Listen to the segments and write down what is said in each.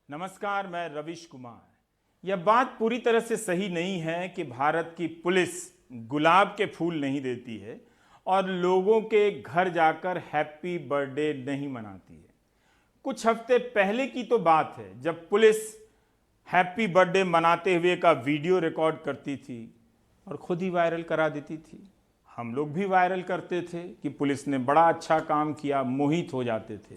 नमस्कार, मैं रविश कुमार। यह बात पूरी तरह से सही नहीं है कि भारत की पुलिस गुलाब के फूल नहीं देती है और लोगों के घर जाकर हैप्पी बर्थडे नहीं मनाती है। कुछ हफ्ते पहले की तो बात है जब पुलिस हैप्पी बर्थडे मनाते हुए का वीडियो रिकॉर्ड करती थी और खुद ही वायरल करा देती थी। हम लोग भी वायरल करते थे कि पुलिस ने बड़ा अच्छा काम किया, मोहित हो जाते थे।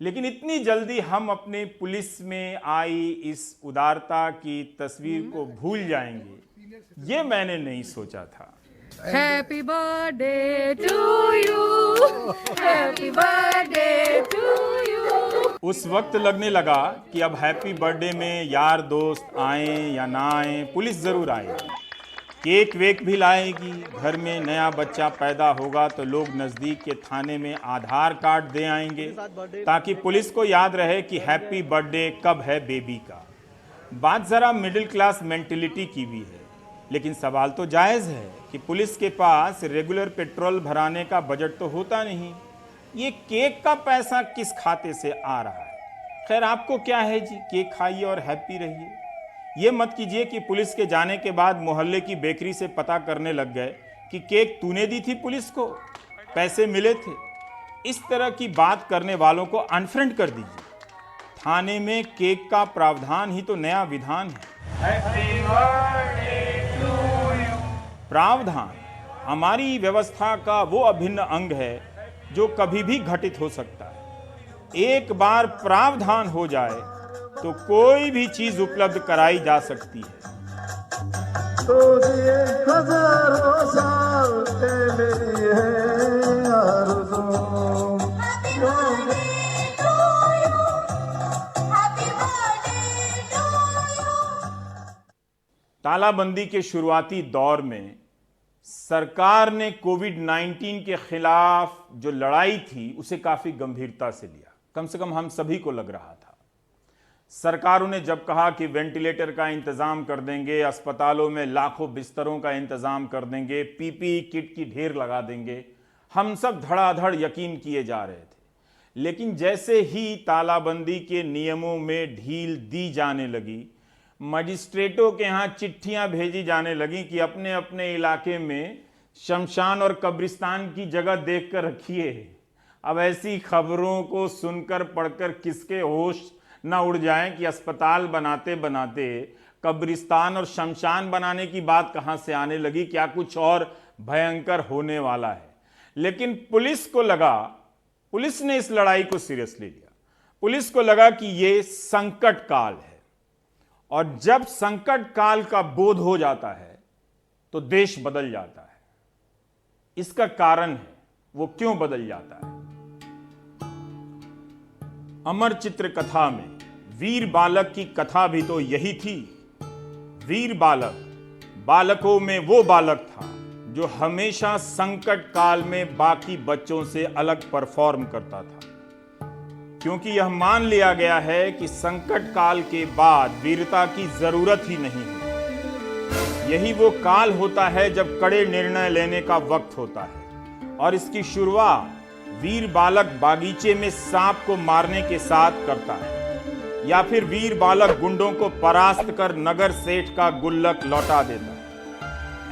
लेकिन इतनी जल्दी हम अपने पुलिस में आई इस उदारता की तस्वीर को भूल जाएंगे, ये मैंने नहीं सोचा था। Happy birthday to you, happy birthday to you। उस वक्त लगने लगा कि अब हैप्पी बर्थडे में यार दोस्त आए या ना आए, पुलिस जरूर आएगी, केक वेक भी लाएगी। घर में नया बच्चा पैदा होगा तो लोग नज़दीक के थाने में आधार कार्ड दे आएंगे ताकि पुलिस को याद रहे कि हैप्पी बर्थडे कब है बेबी का। बात ज़रा मिडिल क्लास मेंटेलिटी की भी है, लेकिन सवाल तो जायज़ है कि पुलिस के पास रेगुलर पेट्रोल भराने का बजट तो होता नहीं, ये केक का पैसा किस खाते से आ रहा है। खैर, आपको क्या है जी, केक खाइए और हैप्पी रहिए। ये मत कीजिए कि पुलिस के जाने के बाद मोहल्ले की बेकरी से पता करने लग गए कि केक तूने दी थी पुलिस को, पैसे मिले थे। इस तरह की बात करने वालों को अनफ्रेंड कर दीजिए। थाने में केक का प्रावधान ही तो नया विधान है। प्रावधान हमारी व्यवस्था का वो अभिन्न अंग है जो कभी भी घटित हो सकता है। एक बार प्रावधान हो जाए तो कोई भी चीज उपलब्ध कराई जा सकती है। तो ये हजारों साल तेरे हैं आरज़ू। तालाबंदी के शुरुआती दौर में सरकार ने कोविड-19 के खिलाफ जो लड़ाई थी उसे काफी गंभीरता से लिया, कम से कम हम सभी को लग रहा था। सरकारों ने जब कहा कि वेंटिलेटर का इंतजाम कर देंगे, अस्पतालों में लाखों बिस्तरों का इंतजाम कर देंगे, पीपीई किट की ढेर लगा देंगे, हम सब धड़ाधड़ यकीन किए जा रहे थे। लेकिन जैसे ही तालाबंदी के नियमों में ढील दी जाने लगी, मजिस्ट्रेटों के यहाँ चिट्ठियां भेजी जाने लगी कि अपने अपने इलाके में शमशान और कब्रिस्तान की जगह देख कर रखिए। अब ऐसी खबरों को सुनकर पढ़कर किसके होश न उड़ जाएं कि अस्पताल बनाते बनाते कब्रिस्तान और शमशान बनाने की बात कहां से आने लगी, क्या कुछ और भयंकर होने वाला है। लेकिन पुलिस ने इस लड़ाई को सीरियसली लिया। पुलिस को लगा कि ये संकट काल है, और जब संकट काल का बोध हो जाता है तो देश बदल जाता है। इसका कारण है वो क्यों बदल जाता है। अमर चित्र कथा में वीर बालक की कथा भी तो यही थी। वीर बालकों में वो बालक था जो हमेशा संकट काल में बाकी बच्चों से अलग परफॉर्म करता था, क्योंकि यह मान लिया गया है कि संकट काल के बाद वीरता की जरूरत ही नहीं है। यही वो काल होता है जब कड़े निर्णय लेने का वक्त होता है, और इसकी शुरुआत वीर बालक बागीचे में सांप को मारने के साथ करता है, या फिर वीर बालक गुंडों को परास्त कर नगर सेठ का गुल्लक लौटा देता है।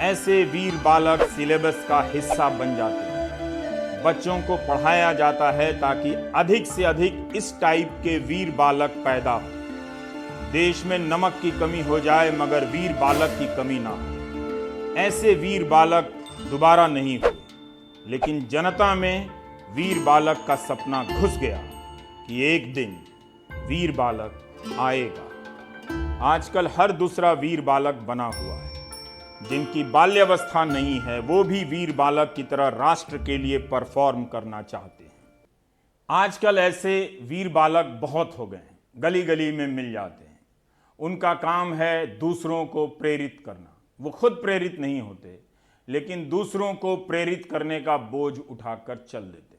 ऐसे वीर बालक सिलेबस का हिस्सा बन जाते हैं। बच्चों को पढ़ाया जाता है ताकि अधिक से अधिक इस टाइप के वीर बालक पैदा हो। देश में नमक की कमी हो जाए मगर वीर बालक की कमी ना हो। ऐसे वीर बालक दोबारा नहीं हुए, लेकिन जनता में वीर बालक का सपना घुस गया कि एक दिन वीर बालक आएगा। आजकल हर दूसरा वीर बालक बना हुआ है। जिनकी बाल्यावस्था नहीं है वो भी वीर बालक की तरह राष्ट्र के लिए परफॉर्म करना चाहते हैं। आजकल ऐसे वीर बालक बहुत हो गए हैं, गली गली में मिल जाते हैं। उनका काम है दूसरों को प्रेरित करना। वो खुद प्रेरित नहीं होते, लेकिन दूसरों को प्रेरित करने का बोझ उठाकर चल देते हैं।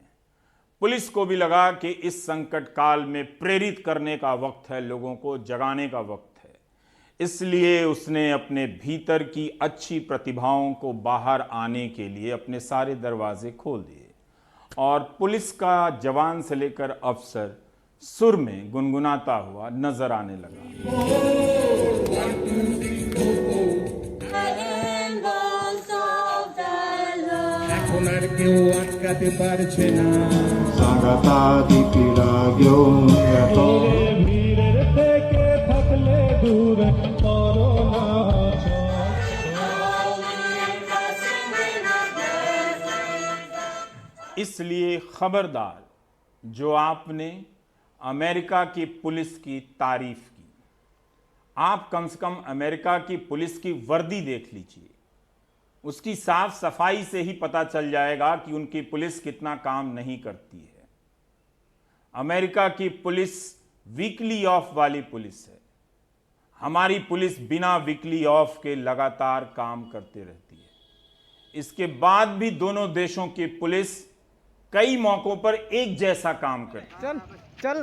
पुलिस को भी लगा कि इस संकट काल में प्रेरित करने का वक्त है, लोगों को जगाने का वक्त है। इसलिए उसने अपने भीतर की अच्छी प्रतिभाओं को बाहर आने के लिए अपने सारे दरवाजे खोल दिए, और पुलिस का जवान से लेकर अफसर सुर में गुनगुनाता हुआ नजर आने लगा। এখন আর কেউ আটকাতে পারছে না সারাতাদি পীড়া घेऊन येतो ভিড়ের থেকে থাকলে দূরে করোনা इसलिए खबरदार जो आपने अमेरिका की पुलिस की तारीफ की, आप कम से कम अमेरिका की पुलिस की वर्दी देख लीजिए। उसकी साफ सफाई से ही पता चल जाएगा कि उनकी पुलिस कितना काम नहीं करती है। अमेरिका की पुलिस वीकली ऑफ वाली पुलिस है। हमारी पुलिस बिना वीकली ऑफ के लगातार काम करते रहती है। इसके बाद भी दोनों देशों की पुलिस कई मौकों पर एक जैसा काम करती है। चलो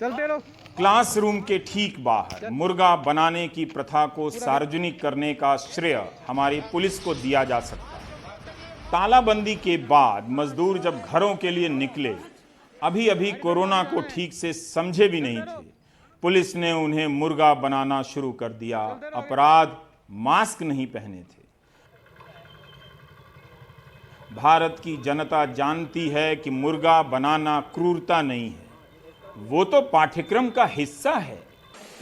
चलते रहो। क्लासरूम के ठीक बाहर मुर्गा बनाने की प्रथा को सार्वजनिक करने का श्रेय हमारी पुलिस को दिया जा सकता है। तालाबंदी के बाद मजदूर जब घरों के लिए निकले, अभी अभी कोरोना को ठीक से समझे भी नहीं थे, पुलिस ने उन्हें मुर्गा बनाना शुरू कर दिया। अपराध मास्क नहीं पहने थे। भारत की जनता जानती है कि मुर्गा बनाना क्रूरता नहीं है, वो तो पाठ्यक्रम का हिस्सा है।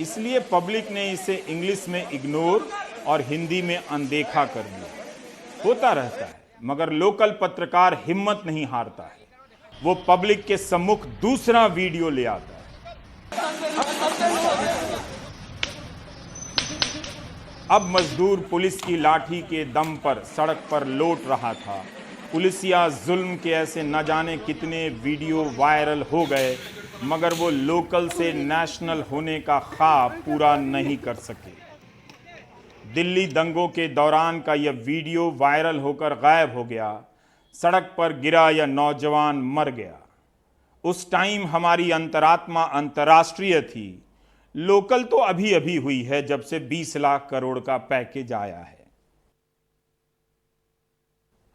इसलिए पब्लिक ने इसे इंग्लिश में इग्नोर और हिंदी में अनदेखा कर दिया। होता रहता है, मगर लोकल पत्रकार हिम्मत नहीं हारता है। वो पब्लिक के सम्मुख दूसरा वीडियो ले आता है। अब मजदूर पुलिस की लाठी के दम पर सड़क पर लौट रहा था। पुलिसिया जुल्म के ऐसे न जाने कितने वीडियो वायरल हो गए, मगर वो लोकल से नेशनल होने का ख्वाब पूरा नहीं कर सके। दिल्ली दंगों के दौरान का यह वीडियो वायरल होकर गायब हो गया। सड़क पर गिरा यह नौजवान मर गया। उस टाइम हमारी अंतरात्मा अंतर्राष्ट्रीय थी। लोकल तो अभी अभी हुई है जब से 20 लाख करोड़ का पैकेज आया है।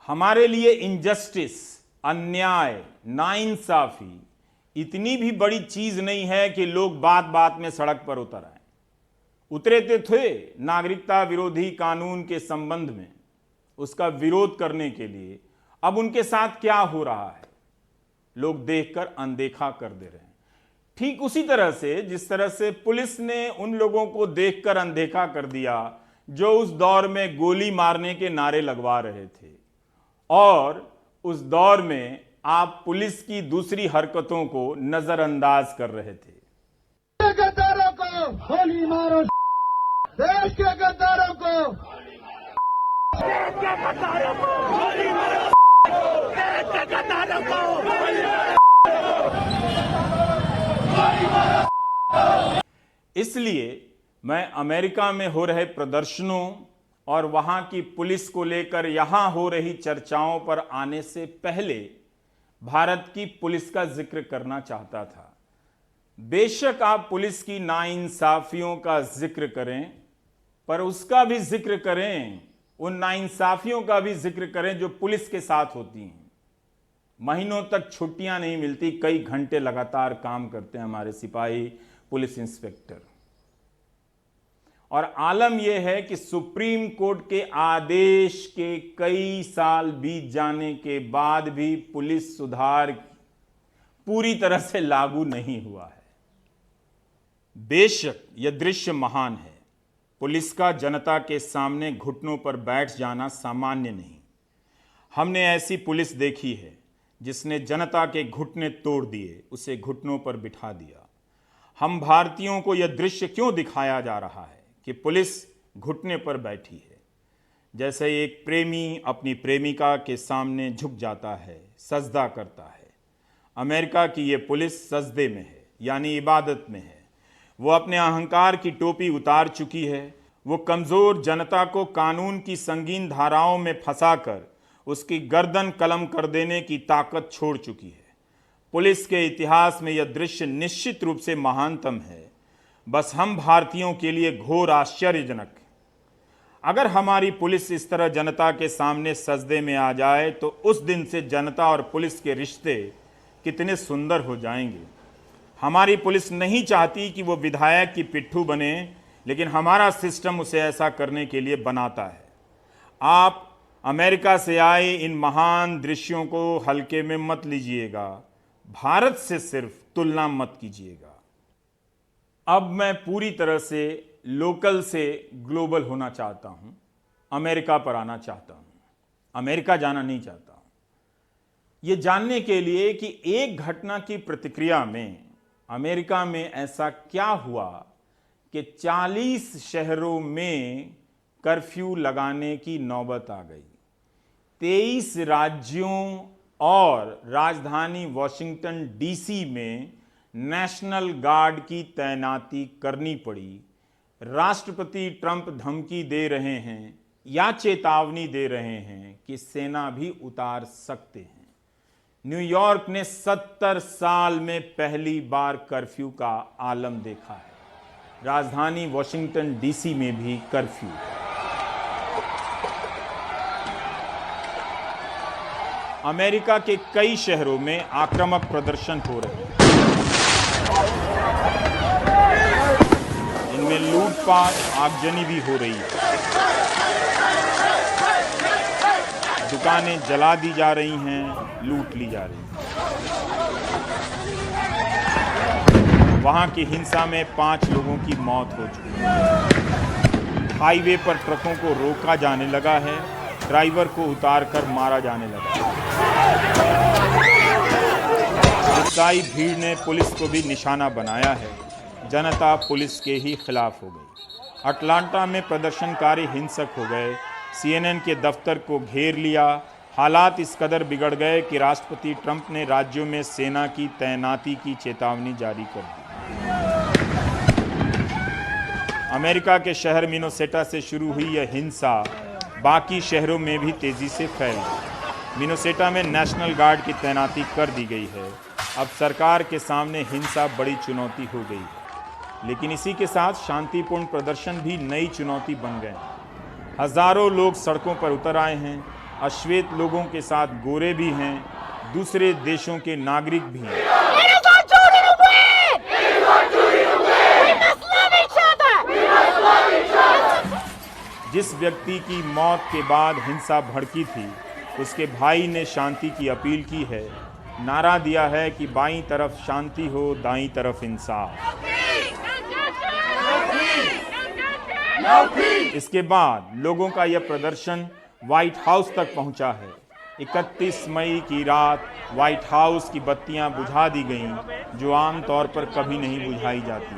हमारे लिए इनजस्टिस, अन्याय, नाइंसाफी इतनी भी बड़ी चीज नहीं है कि लोग बात बात में सड़क पर उतर आए। उतरे थे नागरिकता विरोधी कानून के संबंध में, उसका विरोध करने के लिए। अब उनके साथ क्या हो रहा है, लोग देखकर अनदेखा कर दे रहे हैं। ठीक उसी तरह से जिस तरह से पुलिस ने उन लोगों को देखकर अनदेखा कर दिया जो उस दौर में गोली मारने के नारे लगवा रहे थे, और उस दौर में आप पुलिस की दूसरी हरकतों को नजरअंदाज कर रहे थे। गद्दारों को गोली मारो, देश के गद्दारों को गोली मारो, देश के गद्दारों को गोली मारो। इसलिए मैं अमेरिका में हो रहे प्रदर्शनों और वहां की पुलिस को लेकर यहां हो रही चर्चाओं पर आने से पहले भारत की पुलिस का जिक्र करना चाहता था। बेशक आप पुलिस की नाइंसाफियों का जिक्र करें, पर उसका भी जिक्र करें, उन नाइंसाफियों का भी जिक्र करें जो पुलिस के साथ होती हैं। महीनों तक छुट्टियां नहीं मिलती, कई घंटे लगातार काम करते हैं हमारे सिपाही, पुलिस इंस्पेक्टर। और आलम यह है कि सुप्रीम कोर्ट के आदेश के कई साल बीत जाने के बाद भी पुलिस सुधार पूरी तरह से लागू नहीं हुआ है। बेशक यह दृश्य महान है। पुलिस का जनता के सामने घुटनों पर बैठ जाना सामान्य नहीं। हमने ऐसी पुलिस देखी है जिसने जनता के घुटने तोड़ दिए, उसे घुटनों पर बिठा दिया। हम भारतीयों को यह दृश्य क्यों दिखाया जा रहा है कि पुलिस घुटने पर बैठी है? जैसे एक प्रेमी अपनी प्रेमिका के सामने झुक जाता है, सजदा करता है। अमेरिका की ये पुलिस सजदे में है, यानी इबादत में है। वो अपने अहंकार की टोपी उतार चुकी है। वो कमज़ोर जनता को कानून की संगीन धाराओं में फंसाकर उसकी गर्दन कलम कर देने की ताकत छोड़ चुकी है। पुलिस के इतिहास में यह दृश्य निश्चित रूप से महानतम है, बस हम भारतीयों के लिए घोर आश्चर्यजनक। अगर हमारी पुलिस इस तरह जनता के सामने सजदे में आ जाए तो उस दिन से जनता और पुलिस के रिश्ते कितने सुंदर हो जाएंगे। हमारी पुलिस नहीं चाहती कि वो विधायक की पिट्ठू बने, लेकिन हमारा सिस्टम उसे ऐसा करने के लिए बनाता है। आप अमेरिका से आए इन महान दृश्यों को हल्के में मत लीजिएगा, भारत से सिर्फ तुलना मत कीजिएगा। अब मैं पूरी तरह से लोकल से ग्लोबल होना चाहता हूं, अमेरिका पर आना चाहता हूं, अमेरिका जाना नहीं चाहता हूं, यह जानने के लिए कि एक घटना की प्रतिक्रिया में अमेरिका में ऐसा क्या हुआ कि 40 शहरों में कर्फ्यू लगाने की नौबत आ गई। 23 राज्यों और राजधानी वॉशिंगटन डीसी में नेशनल गार्ड की तैनाती करनी पड़ी। राष्ट्रपति ट्रंप धमकी दे रहे हैं या चेतावनी दे रहे हैं कि सेना भी उतार सकते हैं। न्यूयॉर्क ने 70 साल में पहली बार कर्फ्यू का आलम देखा है। राजधानी वॉशिंगटन डीसी में भी कर्फ्यू। अमेरिका के कई शहरों में आक्रामक प्रदर्शन हो रहे हैं। इनमें लूटपाट, आगजनी भी हो रही है। दुकानें जला दी जा रही हैं, लूट ली जा रही हैं। वहां की हिंसा में 5 लोगों की मौत हो चुकी है। हाईवे पर ट्रकों को रोका जाने लगा है, ड्राइवर को उतारकर मारा जाने लगा है। उत्साही भीड़ ने पुलिस को भी निशाना बनाया है। जनता पुलिस के ही खिलाफ हो गई। अटलांटा में प्रदर्शनकारी हिंसक हो गए। CNN के दफ्तर को घेर लिया। हालात इस कदर बिगड़ गए कि राष्ट्रपति ट्रंप ने राज्यों में सेना की तैनाती की चेतावनी जारी कर दी। अमेरिका के शहर मिनेसोटा से शुरू हुई यह हिंसा बाकी शहरों में भी तेजी से फैल गई। मिनेसोटा में नेशनल गार्ड की तैनाती कर दी गई है। अब सरकार के सामने हिंसा बड़ी चुनौती हो गई है, लेकिन इसी के साथ शांतिपूर्ण प्रदर्शन भी नई चुनौती बन गए। हजारों लोग सड़कों पर उतर आए हैं। अश्वेत लोगों के साथ गोरे भी हैं, दूसरे देशों के नागरिक भी हैं। जिस व्यक्ति की मौत के बाद हिंसा भड़की थी, उसके भाई ने शांति की अपील की है। नारा दिया है कि बाईं तरफ शांति हो, दाईं तरफ इंसाफ। इसके बाद लोगों का यह प्रदर्शन व्हाइट हाउस तक पहुंचा है। 31 मई की रात व्हाइट हाउस की बत्तियां बुझा दी गईं, जो आमतौर पर कभी नहीं बुझाई जाती।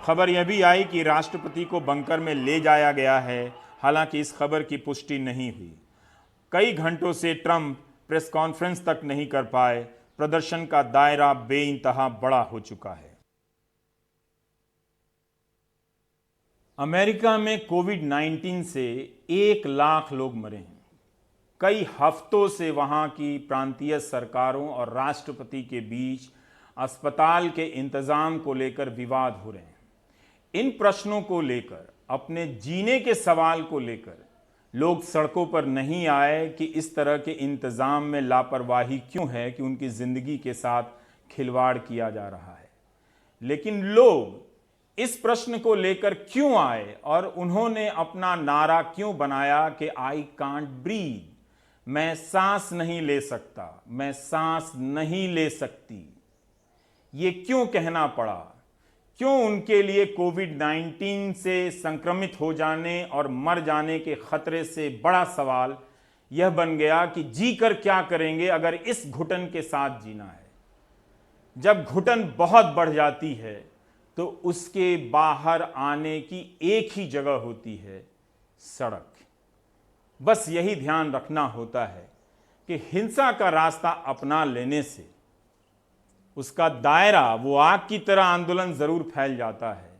खबर यह भी आई कि राष्ट्रपति को बंकर में ले जाया गया है, हालांकि इस खबर की पुष्टि नहीं हुई। कई घंटों से ट्रंप प्रेस कॉन्फ्रेंस तक नहीं कर पाए। प्रदर्शन का दायरा बेइंतहा बड़ा हो चुका है। अमेरिका में कोविड-19 से 1 लाख लोग मरे हैं। कई हफ्तों से वहां की प्रांतीय सरकारों और राष्ट्रपति के बीच अस्पताल के इंतजाम को लेकर विवाद हो रहे हैं। इन प्रश्नों को लेकर, अपने जीने के सवाल को लेकर लोग सड़कों पर नहीं आए कि इस तरह के इंतजाम में लापरवाही क्यों है, कि उनकी जिंदगी के साथ खिलवाड़ किया जा रहा है। लेकिन लोग इस प्रश्न को लेकर क्यों आए और उन्होंने अपना नारा क्यों बनाया कि आई कांट ब्रीथ, मैं सांस नहीं ले सकता, मैं सांस नहीं ले सकती। ये क्यों कहना पड़ा? क्यों उनके लिए कोविड-19 से संक्रमित हो जाने और मर जाने के खतरे से बड़ा सवाल यह बन गया कि जी कर क्या करेंगे अगर इस घुटन के साथ जीना है। जब घुटन बहुत बढ़ जाती है तो उसके बाहर आने की एक ही जगह होती है, सड़क। बस यही ध्यान रखना होता है कि हिंसा का रास्ता अपना लेने से उसका दायरा, वो आग की तरह आंदोलन जरूर फैल जाता है,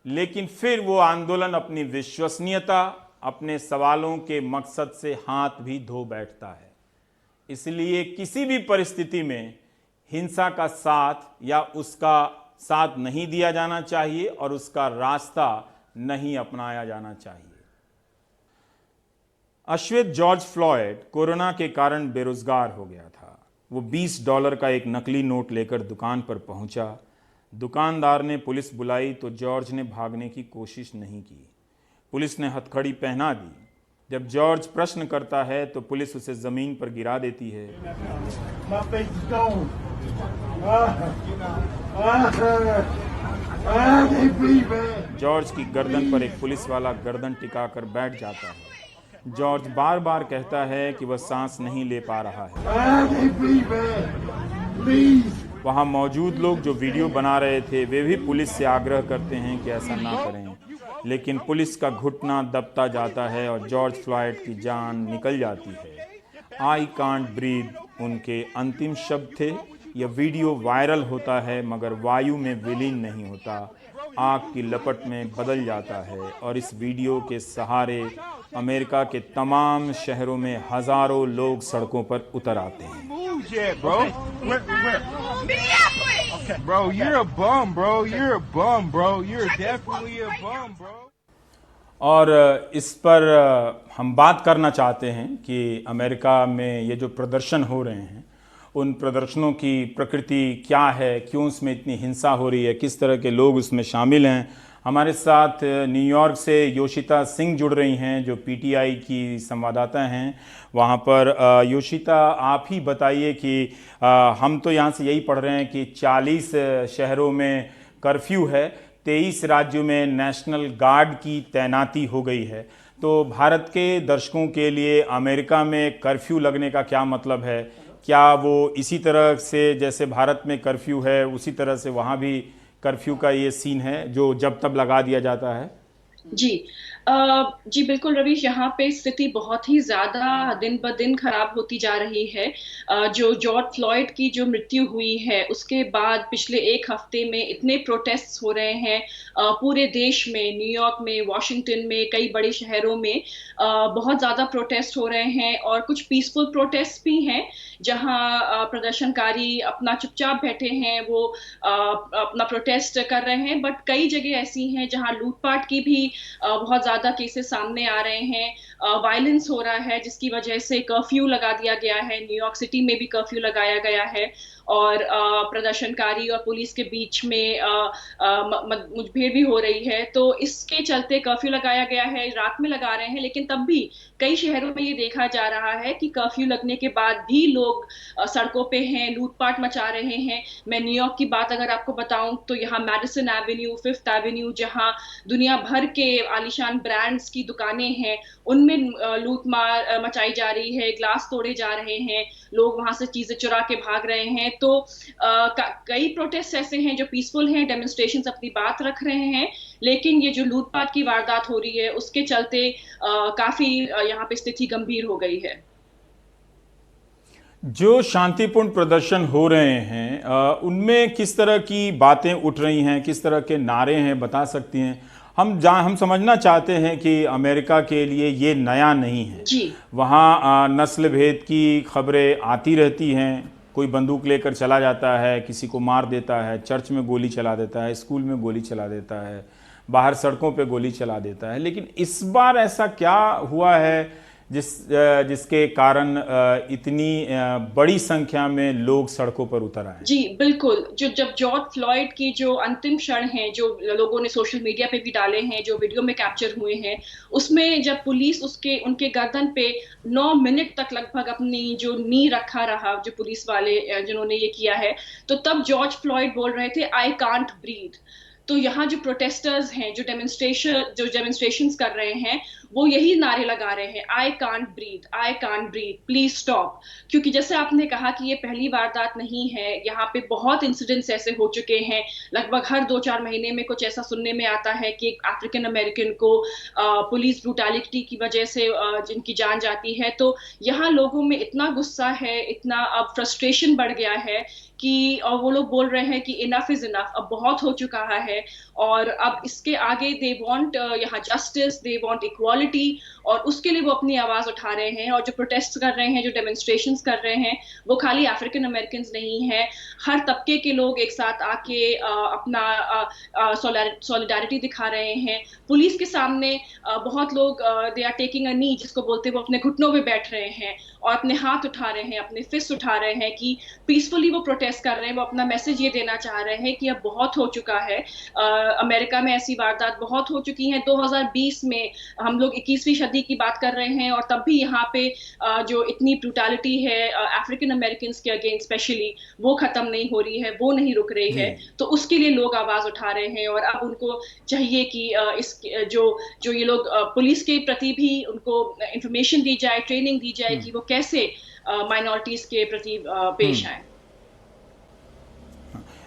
लेकिन फिर वो आंदोलन अपनी विश्वसनीयता, अपने सवालों के मकसद से हाथ भी धो बैठता है। इसलिए किसी भी परिस्थिति में हिंसा का साथ या उसका साथ नहीं दिया जाना चाहिए और उसका रास्ता नहीं अपनाया जाना चाहिए। अश्वेत जॉर्ज फ्लॉयड कोरोना के कारण बेरोजगार हो गया था। वो $20 का एक नकली नोट लेकर दुकान पर पहुंचा। दुकानदार ने पुलिस बुलाई तो जॉर्ज ने भागने की कोशिश नहीं की। पुलिस ने हथकड़ी पहना दी। जब जॉर्ज प्रश्न करता है तो पुलिस उसे ज़मीन पर गिरा देती है। My face is gone. I can't breathe, man. George की गर्दन पर एक पुलिस वाला गर्दन टिकाकर बैठ जाता है। जॉर्ज बार बार कहता है कि वह सांस नहीं ले पा रहा है। I can't breathe, man. Please. वहाँ मौजूद लोग जो वीडियो बना रहे थे वे भी पुलिस से आग्रह करते हैं कि ऐसा ना करें, लेकिन पुलिस का घुटना दबता जाता है और जॉर्ज फ्लॉयड की जान निकल जाती है। आई कांट ब्रीथ उनके अंतिम शब्द थे। यह वीडियो वायरल होता है मगर वायु में विलीन नहीं होता, आग की लपट में बदल जाता है और इस वीडियो के सहारे अमेरिका के तमाम शहरों में हजारों लोग सड़कों पर उतर आते हैं। Yet, bro. Where? Okay, bro, you're a bum, bro. You're a bum, bro. You're definitely a bum, bro. और इस पर हम बात करना चाहते हैं कि अमेरिका में ये जो प्रदर्शन हो रहे हैं उन प्रदर्शनों की प्रकृति क्या है, क्यों उसमें इतनी हिंसा हो रही है, किस तरह के लोग उसमें शामिल हैं। हमारे साथ न्यूयॉर्क से योशिता सिंह जुड़ रही हैं जो पीटीआई की संवाददाता हैं वहाँ पर। योशिता, आप ही बताइए कि हम तो यहाँ से यही पढ़ रहे हैं कि 40 शहरों में कर्फ्यू है, 23 राज्यों में नेशनल गार्ड की तैनाती हो गई है। तो भारत के दर्शकों के लिए अमेरिका में कर्फ्यू लगने का क्या मतलब है? क्या वो इसी तरह से जैसे भारत में कर्फ्यू है उसी तरह से वहाँ भी कर्फ्यू का ये सीन है जो जब तब लगा दिया जाता है? जी बिल्कुल रवीश, यहाँ पे स्थिति बहुत ही ज्यादा दिन ब दिन खराब होती जा रही है। जो जॉर्ज फ्लॉयड की जो मृत्यु हुई है उसके बाद पिछले एक हफ्ते में इतने प्रोटेस्ट्स हो रहे हैं पूरे देश में, न्यूयॉर्क में, वॉशिंगटन में, कई बड़े शहरों में बहुत ज्यादा प्रोटेस्ट हो रहे हैं और कुछ पीसफुल प्रोटेस्ट भी हैं जहाँ प्रदर्शनकारी अपना चुपचाप बैठे हैं, वो अपना प्रोटेस्ट कर रहे हैं। बट कई जगह ऐसी हैं जहाँ लूटपाट की भी बहुत ज्यादा केसेस सामने आ रहे हैं, वायलेंस हो रहा है जिसकी वजह से कर्फ्यू लगा दिया गया है। न्यूयॉर्क सिटी में भी कर्फ्यू लगाया गया है और प्रदर्शनकारी और पुलिस के बीच में मुठभेड़ भी हो रही है। तो इसके चलते कर्फ्यू लगाया गया है, रात में लगा रहे हैं, लेकिन तब भी कई शहरों में ये देखा जा रहा है कि कर्फ्यू लगने के बाद भी लोग सड़कों पे हैं, लूटपाट मचा रहे हैं। मैं न्यूयॉर्क की बात अगर आपको बताऊं तो यहाँ मैडिसन एवेन्यू, फिफ्थ एवेन्यू, जहाँ दुनिया भर के आलीशान ब्रांड्स की दुकानें हैं, उनमें लूट मार मचाई जा रही है, ग्लास तोड़े जा रहे हैं, लोग वहां से चीजें चुरा के भाग रहे हैं। तो कई प्रोटेस्ट ऐसे हैं जो पीसफुल हैं, डेमोन्स्ट्रेशंस अपनी बात रख रहे हैं, लेकिन ये जो लूटपाट की वारदात हो रही है उसके चलते काफी यहाँ पे स्थिति गंभीर हो गई है। जो शांतिपूर्ण प्रदर्शन हो रहे हैं उनमें किस तरह की बातें उठ रही हैं, किस तरह के नारे हैं, बता सकती हैं? हम समझना चाहते हैं कि अमेरिका के लिए ये नया नहीं है जी। वहाँ नस्ल भेद की खबरें आती रहती हैं, कोई बंदूक लेकर चला जाता है, किसी को मार देता है, चर्च में गोली चला देता है, स्कूल में गोली चला देता है, बाहर सड़कों पे गोली चला देता है। लेकिन इस बार ऐसा क्या हुआ है जिसके कारण इतनी बड़ी संख्या में लोग सड़कों पर उतर आए? जी बिल्कुल, जब जॉर्ज फ्लॉयड की जो अंतिम क्षण हैं, जो लोगों ने सोशल मीडिया पे भी डाले हैं, जो वीडियो में कैप्चर हुए हैं, उसमें जब पुलिस उनके गर्दन पे 9 मिनट तक लगभग अपनी जो नी रखा रहा, जो पुलिस वाले जिन्होंने ये किया है, तो तब जॉर्ज फ्लॉयड बोल रहे थे आई कांट ब्रीथ। तो यहाँ जो प्रोटेस्टर्स हैं, जो डेमोन्स्ट्रेशंस कर रहे हैं, वो यही नारे लगा रहे हैं, I can't breathe, I can't breathe, please stop. क्योंकि जैसे आपने कहा कि ये पहली वारदात नहीं है, यहाँ पे बहुत इंसिडेंट्स ऐसे हो चुके हैं। लगभग हर 2-4 महीने में कुछ ऐसा सुनने में आता है कि एक अफ्रीकन अमेरिकन को पुलिस ब्रूटैलिटी की वजह से जिनकी जान जाती है। तो यहाँ लोगों में इतना गुस्सा है, इतना अब फ्रस्ट्रेशन बढ़ गया है कि और वो लोग बोल रहे हैं कि इनफ इज इनफ, अब बहुत हो चुका है। है और अब इसके आगे दे वांट यहाँ जस्टिस, दे वांट इक्वालिटी और उसके लिए वो अपनी आवाज उठा रहे हैं। और जो प्रोटेस्ट कर रहे हैं, जो डेमोन्स्ट्रेशंस कर रहे हैं, वो खाली अफ्रीकन अमेरिकन नहीं है, हर तबके के लोग एक साथ आके अपना सॉलिडारिटी दिखा रहे हैं। पुलिस के सामने बहुत लोग दे आर टेकिंग अ नी, जिसको बोलते हैं, वो अपने घुटनों पे बैठ रहे हैं और अपने हाथ उठा रहे हैं, अपने फिस्ट उठा रहे हैं कि पीसफुली वो प्रोटेस्ट कर रहे हैं। वो अपना मैसेज ये देना चाह रहे हैं कि अब बहुत हो चुका है। अमेरिका में ऐसी वारदात बहुत हो चुकी हैं। 2020 में हम लोग 21वीं सदी की बात कर रहे हैं और तब भी यहाँ पे जो इतनी ब्रूटैलिटी है अफ्रीकन अमेरिकन के अगेंस्ट स्पेशली, वो खत्म नहीं हो रही है, वो नहीं रुक रही है। तो उसके लिए लोग आवाज उठा रहे हैं और अब उनको चाहिए कि इस जो ये लोग पुलिस के प्रति भी उनको इंफॉर्मेशन दी जाए, ट्रेनिंग दी जाए कि वो कैसे माइनॉरिटीज के प्रति पेश आए।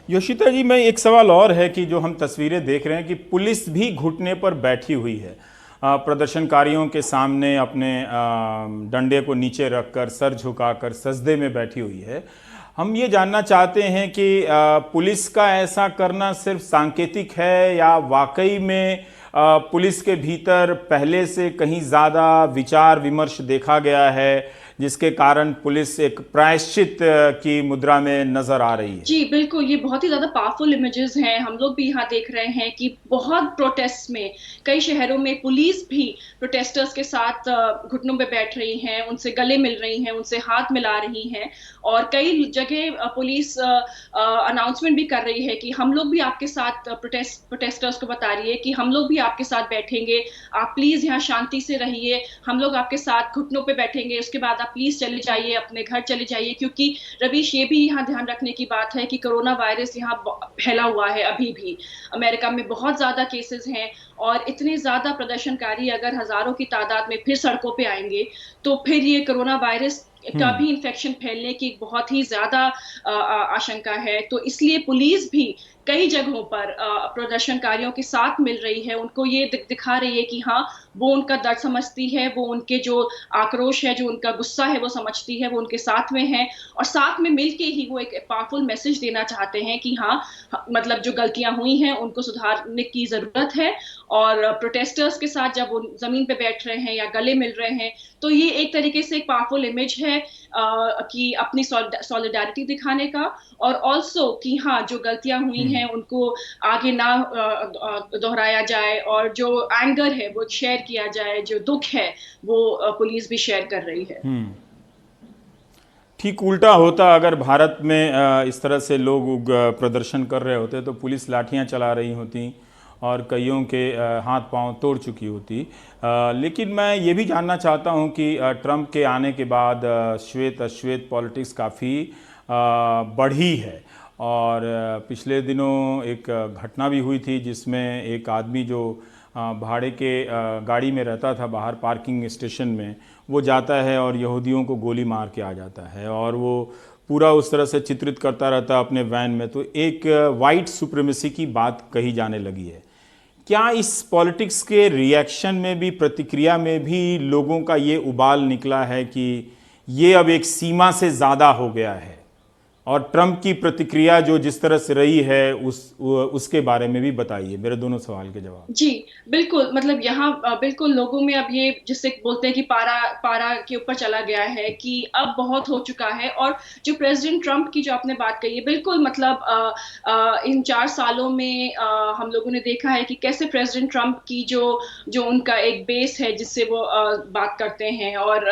योशिता जी, मैं एक सवाल और है कि जो हम तस्वीरें देख रहे हैं कि पुलिस भी घुटने पर बैठी हुई है, प्रदर्शनकारियों के सामने अपने डंडे को नीचे रखकर, सर झुकाकर सजदे में बैठी हुई है। हम ये जानना चाहते हैं कि पुलिस का ऐसा करना सिर्फ सांकेतिक है या वाकई में पुलिस के भीतर पहले से कहीं ज़्यादा विचार विमर्श देखा गया है, जिसके कारण पुलिस एक प्रायश्चित की मुद्रा में नजर आ रही है? जी बिल्कुल, ये बहुत ही ज्यादा पावरफुल इमेजेस हैं। हम लोग भी यहाँ देख रहे हैं कि बहुत प्रोटेस्ट में कई शहरों में पुलिस भी प्रोटेस्टर्स के साथ घुटनों पे बैठ रही हैं, उनसे गले मिल रही हैं, उनसे हाथ मिला रही हैं और कई जगह पुलिस अनाउंसमेंट भी कर रही है कि हम लोग भी आपके साथ, प्रोटेस्टर्स को बता रही है कि हम लोग भी आपके साथ बैठेंगे, आप प्लीज यहाँ शांति से रहिए, हम लोग आपके साथ घुटनों पे बैठेंगे, उसके बाद प्लीज चले जाइए, अपने घर चले जाइए। क्योंकि रवीश, ये भी यहाँ ध्यान रखने की बात है कि कोरोना वायरस यहाँ फैला हुआ है। अभी भी अमेरिका में बहुत ज्यादा केसेस हैं और इतने ज्यादा प्रदर्शनकारी अगर हजारों की तादाद में फिर सड़कों पे आएंगे तो फिर ये कोरोना वायरस का भी इन्फेक्शन फैलने की बहुत ही ज्यादा आशंका है। तो इसलिए पुलिस भी कई जगहों पर प्रदर्शनकारियों के साथ मिल रही है, उनको ये दिखा रही है कि हाँ, वो उनका दर्द समझती है, वो उनके जो आक्रोश है, जो उनका गुस्सा है, वो समझती है, वो उनके साथ में है और साथ में मिलके ही वो एक पावरफुल मैसेज देना चाहते हैं कि हाँ, मतलब जो गलतियां हुई हैं उनको सुधारने की जरूरत है। और प्रोटेस्टर्स के साथ जब वो जमीन पे बैठ रहे हैं या गले मिल रहे हैं तो ये एक तरीके से एक पावरफुल इमेज है कि अपनी सॉलिडारिटी दिखाने का और ऑल्सो कि हाँ, जो गलतियां हुई हैं उनको आगे ना दोहराया जाए और जो एंगर है वो शेयर किया जाए, जो दुख है वो पुलिस भी शेयर कर रही है। ठीक उल्टा होता, अगर भारत में इस तरह से लोग प्रदर्शन कर रहे होते तो पुलिस लाठियां चला रही होती और कईयों के हाथ पांव तोड़ चुकी होती। लेकिन मैं ये भी जानना चाहता हूं कि ट्रंप के आने के बाद श्वेत अश्वेत पॉलिटिक्स काफ़ी बढ़ी है और पिछले दिनों एक घटना भी हुई थी जिसमें एक आदमी जो भाड़े के गाड़ी में रहता था बाहर पार्किंग स्टेशन में, वो जाता है और यहूदियों को गोली मार के आ जाता है और वो पूरा उस तरह से चित्रित करता रहता है अपने वैन में। तो एक वाइट सुप्रीमेसी की बात कही जाने लगी है। क्या इस पॉलिटिक्स के रिएक्शन में भी, प्रतिक्रिया में भी लोगों का ये उबाल निकला है कि ये अब एक सीमा से ज़्यादा हो गया है? और ट्रंप की प्रतिक्रिया जो जिस तरह से रही है उसके बारे में भी बताइए, मेरे दोनों सवाल के जवाब। जी बिल्कुल, मतलब यहाँ बिल्कुल लोगों में अब ये जिससे बोलते हैं कि पारा के ऊपर चला गया है कि अब बहुत हो चुका है। और जो प्रेसिडेंट ट्रंप की जो आपने बात कही है, बिल्कुल मतलब इन 4 सालों में हम लोगों ने देखा है कि कैसे प्रेसिडेंट ट्रंप की जो उनका एक बेस है जिससे वो बात करते हैं और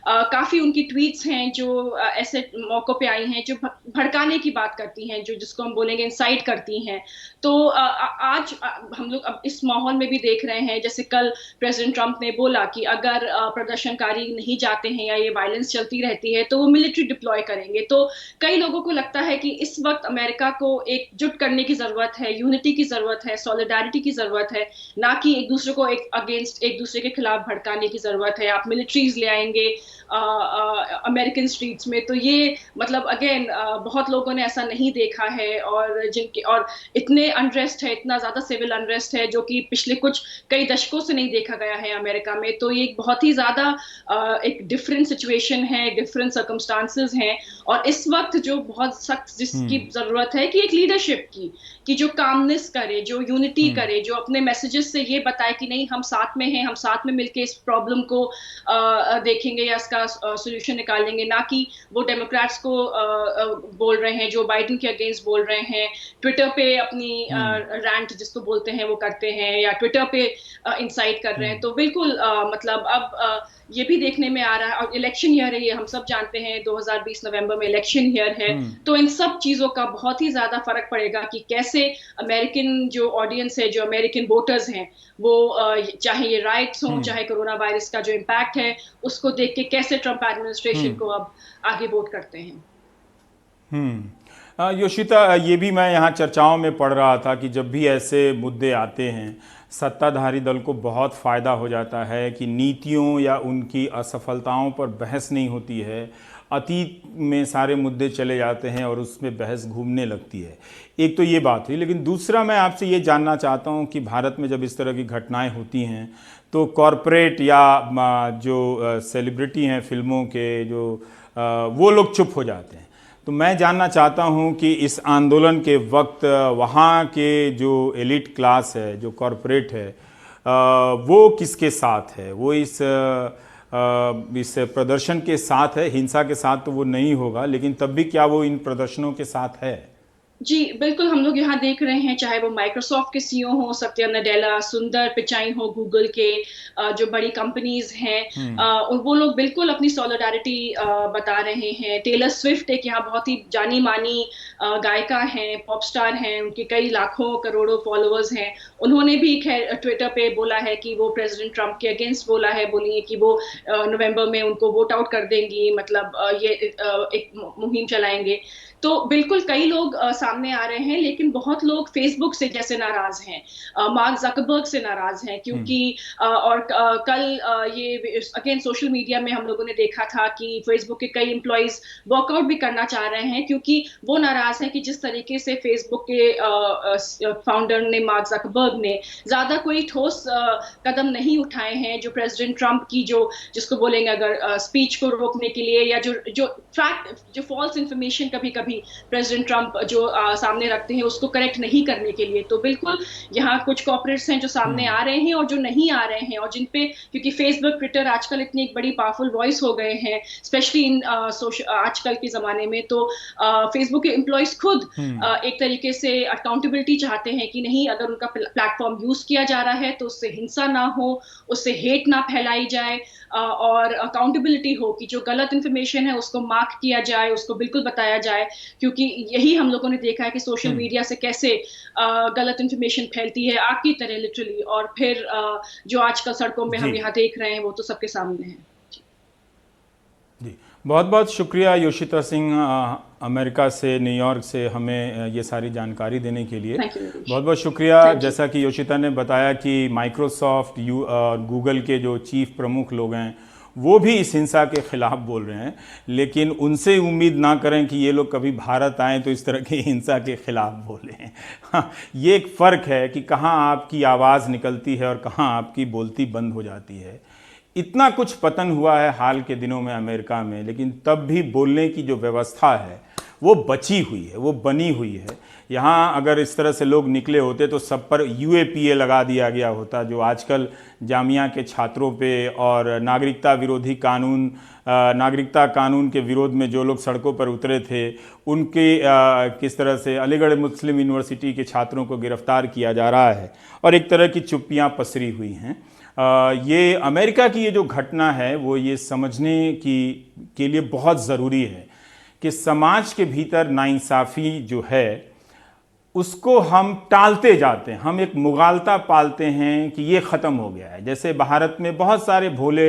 काफी उनकी ट्वीट्स हैं जो ऐसे मौकों पे आई हैं जो भड़काने की बात करती हैं, जो जिसको हम बोलेंगे इंसाइट करती हैं। तो आज हम लोग अब इस माहौल में भी देख रहे हैं, जैसे कल प्रेसिडेंट ट्रंप ने बोला कि अगर प्रदर्शनकारी नहीं जाते हैं या ये वायलेंस चलती रहती है तो वो मिलिट्री डिप्लॉय करेंगे। तो कई लोगों को लगता है कि इस वक्त अमेरिका को एकजुट करने की जरूरत है, यूनिटी की जरूरत है, सॉलिडारिटी की जरूरत है, ना कि एक दूसरे को एक दूसरे के खिलाफ भड़काने की जरूरत है। आप मिलिट्रीज ले आएंगे अमेरिकन स्ट्रीट्स में, तो ये मतलब अगेन बहुत लोगों ने ऐसा नहीं देखा है और इतने अनरेस्ट है, इतना ज्यादा सिविल अनरेस्ट है जो कि पिछले कई दशकों से नहीं देखा गया है अमेरिका में। तो ये बहुत ही ज्यादा एक डिफरेंट सिचुएशन है, डिफरेंट सर्कमस्टांसेस हैं और इस वक्त जो बहुत सख्त जिसकी जरूरत है कि एक लीडरशिप की, कि जो कामनेस करे, जो यूनिटी करे, जो अपने मैसेजेस से ये बताए कि नहीं हम साथ में हैं, हम साथ में मिलके इस प्रॉब्लम को देखेंगे या इसका सोल्यूशन निकालेंगे, ना कि वो डेमोक्रेट्स को बोल रहे हैं, जो बाइडेन के अगेंस्ट बोल रहे हैं, ट्विटर पे अपनी रैंट जिसको बोलते हैं वो करते हैं, या ट्विटर पे इंसाइट कर रहे हैं। तो बिल्कुल मतलब अब ये भी देखने में आ रहा है, और इलेक्शन ईयर है ये, हम सब जानते हैं 2020 नवंबर में इलेक्शन ईयर है, तो इन सब चीजों का बहुत ही ज्यादा फर्क पड़ेगा कि कैसे अमेरिकन जो ऑडियंस है, जो अमेरिकन वोटर्स हैं, वो चाहे ये राइट्स हों, चाहे कोरोना वायरस का जो इम्पैक्ट है उसको देख के कैसे ट्रंप एडमिनिस्ट्रेशन को अब आगे वोट करते हैं। योशिता, ये भी मैं यहाँ चर्चाओं में पढ़ रहा था कि जब भी ऐसे मुद्दे आते हैं सत्ताधारी दल को बहुत फ़ायदा हो जाता है कि नीतियों या उनकी असफलताओं पर बहस नहीं होती है, अतीत में सारे मुद्दे चले जाते हैं और उसमें बहस घूमने लगती है। एक तो ये बात हुई, लेकिन दूसरा मैं आपसे ये जानना चाहता हूँ कि भारत में जब इस तरह की घटनाएं होती हैं तो कॉरपोरेट या जो सेलिब्रिटी हैं फिल्मों के, जो वो लोग चुप हो जाते हैं। तो मैं जानना चाहता हूं कि इस आंदोलन के वक्त वहाँ के जो एलिट क्लास है, जो कॉरपोरेट है, वो किसके साथ है? वो इस प्रदर्शन के साथ है? हिंसा के साथ तो वो नहीं होगा, लेकिन तब भी क्या वो इन प्रदर्शनों के साथ है? जी बिल्कुल, हम लोग यहाँ देख रहे हैं, चाहे वो माइक्रोसॉफ्ट के सीईओ हो सत्या नडेला, सुंदर पिचाई हो गूगल के, जो बड़ी कंपनीज हैं, वो लोग बिल्कुल अपनी सॉलिडारिटी बता रहे हैं। टेलर स्विफ्ट एक यहाँ बहुत ही जानी मानी गायिका हैं, पॉप स्टार हैं, उनके कई लाखों करोड़ों फॉलोअर्स हैं। उन्होंने भी खैर ट्विटर पे बोला है कि वो प्रेसिडेंट ट्रंप के अगेंस्ट बोला है, बोली है कि वो नवंबर में उनको वोट आउट कर देंगी, मतलब ये एक मुहिम चलाएंगे। तो बिल्कुल कई लोग सामने आ रहे हैं, लेकिन बहुत लोग फेसबुक से जैसे नाराज हैं, मार्क जकरबर्ग से नाराज हैं, क्योंकि और कल ये अगेन सोशल मीडिया में हम लोगों ने देखा था कि फेसबुक के कई एम्प्लॉइज वॉकआउट भी करना चाह रहे हैं, क्योंकि वो नाराज हैं कि जिस तरीके से फेसबुक के फाउंडर ने, मार्क जकरबर्ग ने, ज्यादा कोई ठोस कदम नहीं उठाए हैं जो प्रेसिडेंट ट्रंप की जिसको बोलेंगे अगर स्पीच को रोकने के लिए, या जो फैक्ट, जो फॉल्स इंफॉर्मेशन कभी कभी प्रेसिडेंट ट्रंप जो सामने रखते हैं उसको करेक्ट नहीं करने के लिए। तो बिल्कुल यहाँ कुछ कॉर्पोरेट्स हैं जो सामने आ रहे हैं और जो नहीं आ रहे हैं, और जिन पे, क्योंकि फेसबुक, ट्विटर आजकल इतनी एक बड़ी पावरफुल वॉइस हो गए हैं, स्पेशली इन आजकल के ज़माने में। तो फेसबुक के एम्प्लॉयज़ खुद एक तरीके से अकाउंटेबिलिटी चाहते हैं कि नहीं, अगर उनका प्लेटफॉर्म यूज़ किया जा रहा है तो उससे हिंसा ना हो, उससे हेट ना फैलाई जाए, और अकाउंटेबिलिटी हो कि जो गलत इन्फॉर्मेशन है उसको मार्क किया जाए, उसको बिल्कुल बताया जाए। क्योंकि यही हम लोगों ने देखा है कि सोशल मीडिया से कैसे गलत इन्फॉर्मेशन फैलती है, आग की तरह लिटरली, और फिर जो आजकल सड़कों में हम यहाँ देख रहे हैं वो तो सबके सामने है। जी, बहुत बहुत शुक्रिया योशिता सिंह, अमेरिका से, न्यूयॉर्क से हमें ये सारी जानकारी देने के लिए बहुत बहुत शुक्रिया। जैसा कि योशिता ने बताया कि माइक्रोसॉफ्ट और गूगल के जो चीफ प्रमुख लोग हैं वो भी इस हिंसा के खिलाफ बोल रहे हैं, लेकिन उनसे उम्मीद ना करें कि ये लोग कभी भारत आएँ तो इस तरह की हिंसा के खिलाफ बोलें। हाँ, ये एक फ़र्क है कि कहाँ आपकी आवाज़ निकलती है और कहाँ आपकी बोलती बंद हो जाती है। इतना कुछ पतन हुआ है हाल के दिनों में अमेरिका में, लेकिन तब भी बोलने की जो व्यवस्था है वो बची हुई है, वो बनी हुई है। यहाँ अगर इस तरह से लोग निकले होते तो सब पर UAPA लगा दिया गया होता, जो आजकल जामिया के छात्रों पे, और नागरिकता विरोधी कानून, नागरिकता कानून के विरोध में जो लोग सड़कों पर उतरे थे उनके किस तरह से अलीगढ़ मुस्लिम यूनिवर्सिटी के छात्रों को गिरफ्तार किया जा रहा है, और एक तरह की चुप्पियाँ पसरी हुई हैं। ये अमेरिका की ये जो घटना है वो ये समझने के लिए बहुत ज़रूरी है कि समाज के भीतर नाइंसाफ़ी जो है उसको हम टालते जाते हैं, हम एक मुगालता पालते हैं कि ये ख़त्म हो गया है। जैसे भारत में बहुत सारे भोले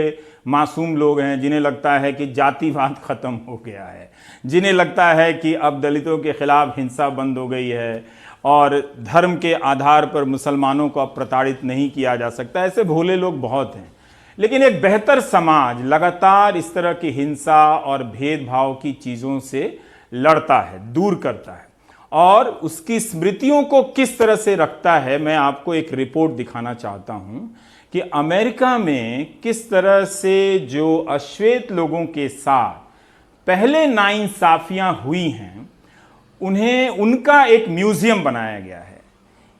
मासूम लोग हैं जिन्हें लगता है कि जातिवाद ख़त्म हो गया है, जिन्हें लगता है कि अब दलितों के ख़िलाफ़ हिंसा बंद हो गई है और धर्म के आधार पर मुसलमानों को अब प्रताड़ित नहीं किया जा सकता। ऐसे भोले लोग बहुत हैं, लेकिन एक बेहतर समाज लगातार इस तरह की हिंसा और भेदभाव की चीज़ों से लड़ता है, दूर करता है, और उसकी स्मृतियों को किस तरह से रखता है। मैं आपको एक रिपोर्ट दिखाना चाहता हूं कि अमेरिका में किस तरह से जो अश्वेत लोगों के साथ पहले नाइंसाफियां हुई हैं उन्हें, उनका एक म्यूजियम बनाया गया है।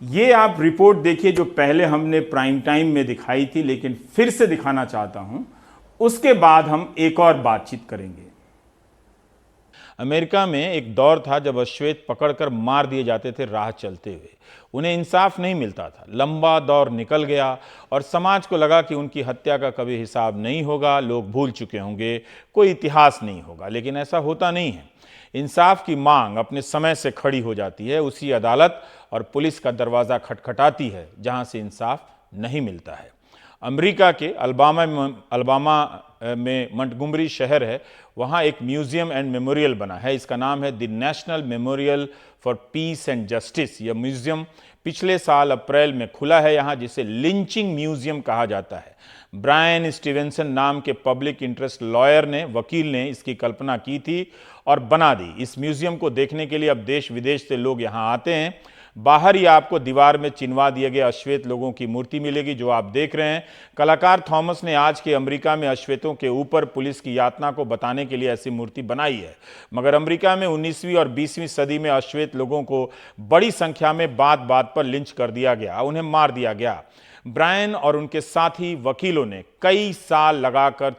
ये आप रिपोर्ट देखिए जो पहले हमने प्राइम टाइम में दिखाई थी, लेकिन फिर से दिखाना चाहता हूं, उसके बाद हम एक और बातचीत करेंगे। अमेरिका में एक दौर था जब अश्वेत पकड़कर मार दिए जाते थे राह चलते हुए। उन्हें इंसाफ नहीं मिलता था। लंबा दौर निकल गया और समाज को लगा कि उनकी हत्या का कभी हिसाब नहीं होगा, लोग भूल चुके होंगे, कोई इतिहास नहीं होगा। लेकिन ऐसा होता नहीं है। इंसाफ की मांग अपने समय से खड़ी हो जाती है। उसी अदालत और पुलिस का दरवाज़ा खटखटाती है जहां से इंसाफ नहीं मिलता है। अमेरिका के अल्बामा में मंटगोमरी शहर है, वहाँ एक म्यूजियम एंड मेमोरियल बना है। इसका नाम है the national memorial for piece and justice. यह म्यूजियम पिछले साल अप्रैल में खुला है यहाँ, जिसे लिंचिंग म्यूजियम कहा जाता है। ब्रायन स्टीवेंसन नाम के पब्लिक इंटरेस्ट लॉयर ने, वकील ने इसकी कल्पना की थी और बना दी। इस म्यूजियम को देखने के लिए अब देश विदेश से लोग यहाँ आते हैं। बाहर ही आपको दीवार में चिनवा दिए गए अश्वेत लोगों की मूर्ति मिलेगी जो आप देख रहे हैं। कलाकार थॉमस ने आज के अमेरिका में अश्वेतों के ऊपर पुलिस की यातना को बताने के लिए ऐसी मूर्ति बनाई है। मगर अमेरिका में 19वीं और 20वीं सदी में अश्वेत लोगों को बड़ी संख्या में बात बात पर लिंच कर दिया गया, उन्हें मार दिया गया। ब्रायन और उनके साथी वकीलों ने कई साल लगाकर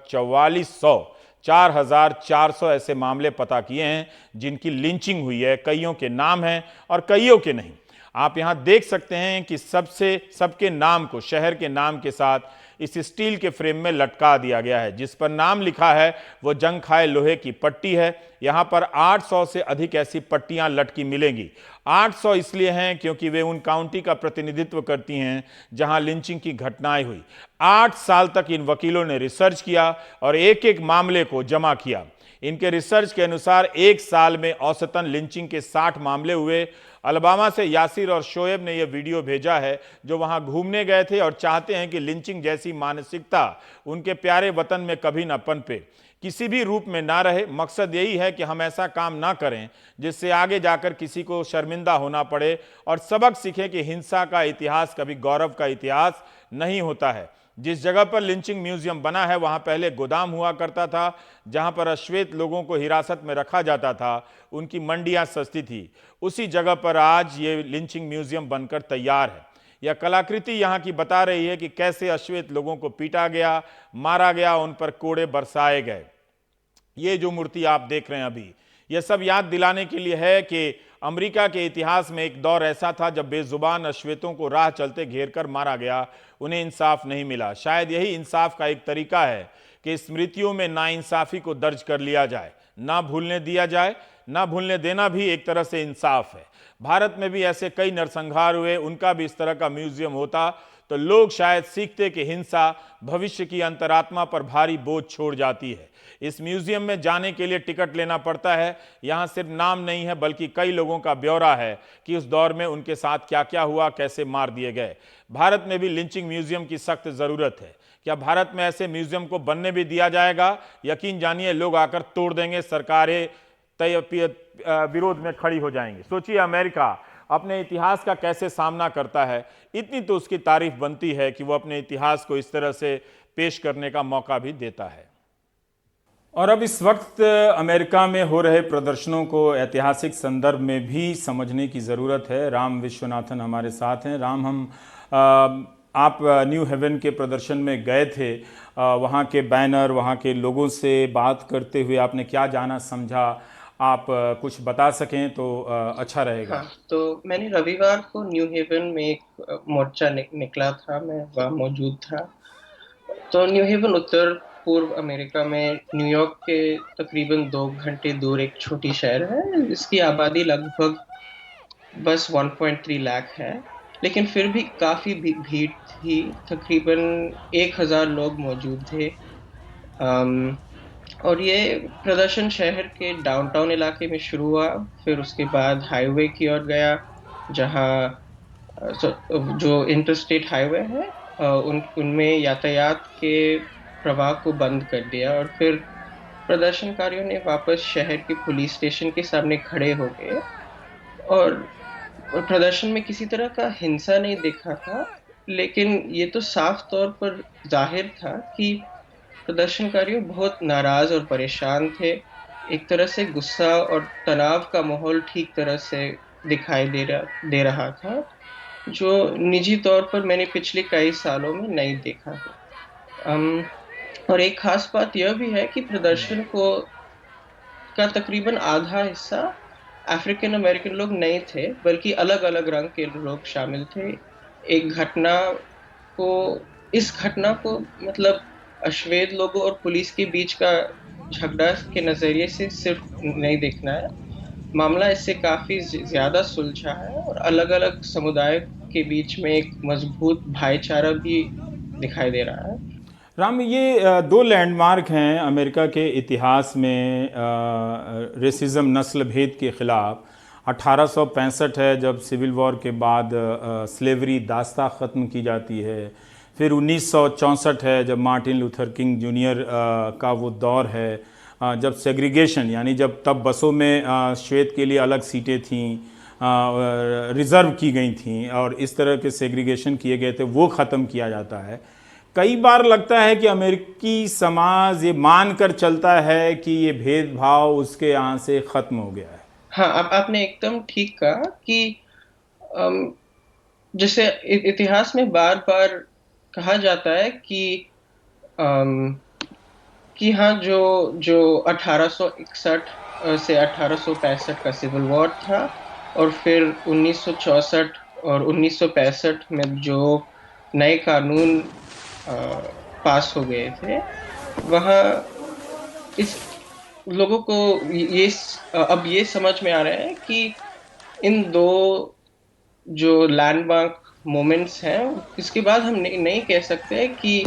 4,400 ऐसे मामले पता किए हैं जिनकी लिंचिंग हुई है। कईयों के नाम हैं और कईयों के नहीं। आप यहां देख सकते हैं कि सबके नाम को शहर के नाम के साथ इस स्टील के फ्रेम में लटका दिया गया है। जिस पर नाम लिखा है वो जंग खाए लोहे की पट्टी है। यहां पर 800 से अधिक ऐसी पट्टियां लटकी मिलेंगी। 800 इसलिए हैं क्योंकि वे उन काउंटी का प्रतिनिधित्व करती हैं जहां लिंचिंग की घटनाएं हुई। 8 साल तक इन वकीलों ने रिसर्च किया और एक एक मामले को जमा किया। इनके रिसर्च के अनुसार एक साल में औसतन लिंचिंग के 60 मामले हुए। अलबामा से यासिर और शोएब ने यह वीडियो भेजा है जो वहां घूमने गए थे और चाहते हैं कि लिंचिंग जैसी मानसिकता उनके प्यारे वतन में कभी न पनपे, किसी भी रूप में ना रहे। मकसद यही है कि हम ऐसा काम ना करें जिससे आगे जाकर किसी को शर्मिंदा होना पड़े और सबक सीखें कि हिंसा का इतिहास कभी गौरव का इतिहास नहीं होता है। जिस जगह पर लिंचिंग म्यूजियम बना है वहां पहले गोदाम हुआ करता था जहां पर अश्वेत लोगों को हिरासत में रखा जाता था, उनकी मंडियां सस्ती थी। उसी जगह पर आज ये लिंचिंग म्यूजियम बनकर तैयार है। यह कलाकृति यहाँ की बता रही है कि कैसे अश्वेत लोगों को पीटा गया, मारा गया, उन पर कोड़े बरसाए गए। ये जो मूर्ति आप देख रहे हैं अभी, यह सब याद दिलाने के लिए है कि अमेरिका के इतिहास में एक दौर ऐसा था जब बेजुबान अश्वेतों को राह चलते घेरकर मारा गया, उन्हें इंसाफ नहीं मिला। शायद यही इंसाफ का एक तरीका है कि स्मृतियों में नाइंसाफी को दर्ज कर लिया जाए, ना भूलने दिया जाए। ना भूलने देना भी एक तरह से इंसाफ है। भारत में भी ऐसे कई नरसंहार हुए, उनका भी इस तरह का म्यूजियम होता तो लोग शायद सीखते कि हिंसा भविष्य की अंतरात्मा पर भारी बोझ छोड़ जाती है। इस म्यूजियम में जाने के लिए टिकट लेना पड़ता है। यहाँ सिर्फ नाम नहीं है बल्कि कई लोगों का ब्यौरा है कि उस दौर में उनके साथ क्या क्या हुआ, कैसे मार दिए गए। भारत में भी लिंचिंग म्यूजियम की सख्त ज़रूरत है। क्या भारत में ऐसे म्यूजियम को बनने भी दिया जाएगा? यकीन जानिए लोग आकर तोड़ देंगे, सरकारें विरोध में खड़ी हो जाएंगी। सोचिए अमेरिका अपने इतिहास का कैसे सामना करता है। इतनी तो उसकी तारीफ बनती है कि वो अपने इतिहास को इस तरह से पेश करने का मौका भी देता है। और अब इस वक्त अमेरिका में हो रहे प्रदर्शनों को ऐतिहासिक संदर्भ में भी समझने की ज़रूरत है। राम विश्वनाथन हमारे साथ हैं। राम, आप न्यू हेवन के प्रदर्शन में गए थे, वहाँ के बैनर, वहाँ के लोगों से बात करते हुए आपने क्या जाना समझा, आप कुछ बता सकें तो अच्छा रहेगा। हाँ, तो मैंने रविवार को न्यू हेवन में एक मोर्चा निकला था, मैं वहाँ मौजूद था। तो न्यू हेवन उत्तर पूर्व अमेरिका में न्यूयॉर्क के तकरीबन 2 घंटे दूर एक छोटी शहर है। इसकी आबादी लगभग बस 1.3 लाख है, लेकिन फिर भी काफ़ी भीड़ थी। तकरीबन 1000 लोग मौजूद थे। और ये प्रदर्शन शहर के डाउनटाउन इलाके में शुरू हुआ, फिर उसके बाद हाईवे की ओर गया जहाँ जो इंटरस्टेट हाईवे है उनमें यातायात के प्रवाह को बंद कर दिया। और फिर प्रदर्शनकारियों ने वापस शहर के पुलिस स्टेशन के सामने खड़े हो गए और प्रदर्शन में किसी तरह का हिंसा नहीं दिखा था, लेकिन ये तो साफ तौर पर जाहिर था कि प्रदर्शनकारियों बहुत नाराज और परेशान थे। एक तरह से गुस्सा और तनाव का माहौल ठीक तरह से दिखाई दे रहा था। जो निजी तौर पर मैंने पिछले कई सालों में नहीं देखा है। और एक खास बात यह भी है कि प्रदर्शन का तकरीबन आधा हिस्सा अफ्रीकन अमेरिकन लोग नहीं थे, बल्कि अलग अलग रंग के लोग शामिल थे। इस घटना को मतलब अश्वेत लोगों और पुलिस के बीच का झगड़ा के नजरिए से सिर्फ नहीं देखना है। मामला इससे काफी ज्यादा सुलझा है और अलग अलग समुदाय के बीच में एक मजबूत भाईचारा भी दिखाई दे रहा है। राम, ये दो लैंडमार्क हैं अमेरिका के इतिहास में रेसिज्म, नस्ल भेद के ख़िलाफ़। 1865 है जब सिविल वॉर के बाद स्लेवरी दास्ता ख़त्म की जाती है। फिर 1964 है जब मार्टिन लूथर किंग जूनियर का वो दौर है जब सेग्रीगेशन, यानी जब तब बसों में श्वेत के लिए अलग सीटें थीं, रिज़र्व की गई थीं और इस तरह के सेग्रीगेशन किए गए थे, वो ख़त्म किया जाता है। कई बार लगता है कि अमेरिकी समाज ये मानकर चलता है कि ये भेदभाव उसके यहाँ से ख़त्म हो गया है। हाँ, आपने एकदम ठीक कहा कि जैसे इतिहास में बार बार कहा जाता है कि हाँ, जो 1861 से 1865 का सिविल वॉर था और फिर 1964 और 1965 में जो नए कानून पास हो गए थे, वहाँ इस लोगों को अब ये समझ में आ रहा है कि इन दो जो लैंडमार्क मोमेंट्स हैं, इसके बाद हम नहीं कह सकते कि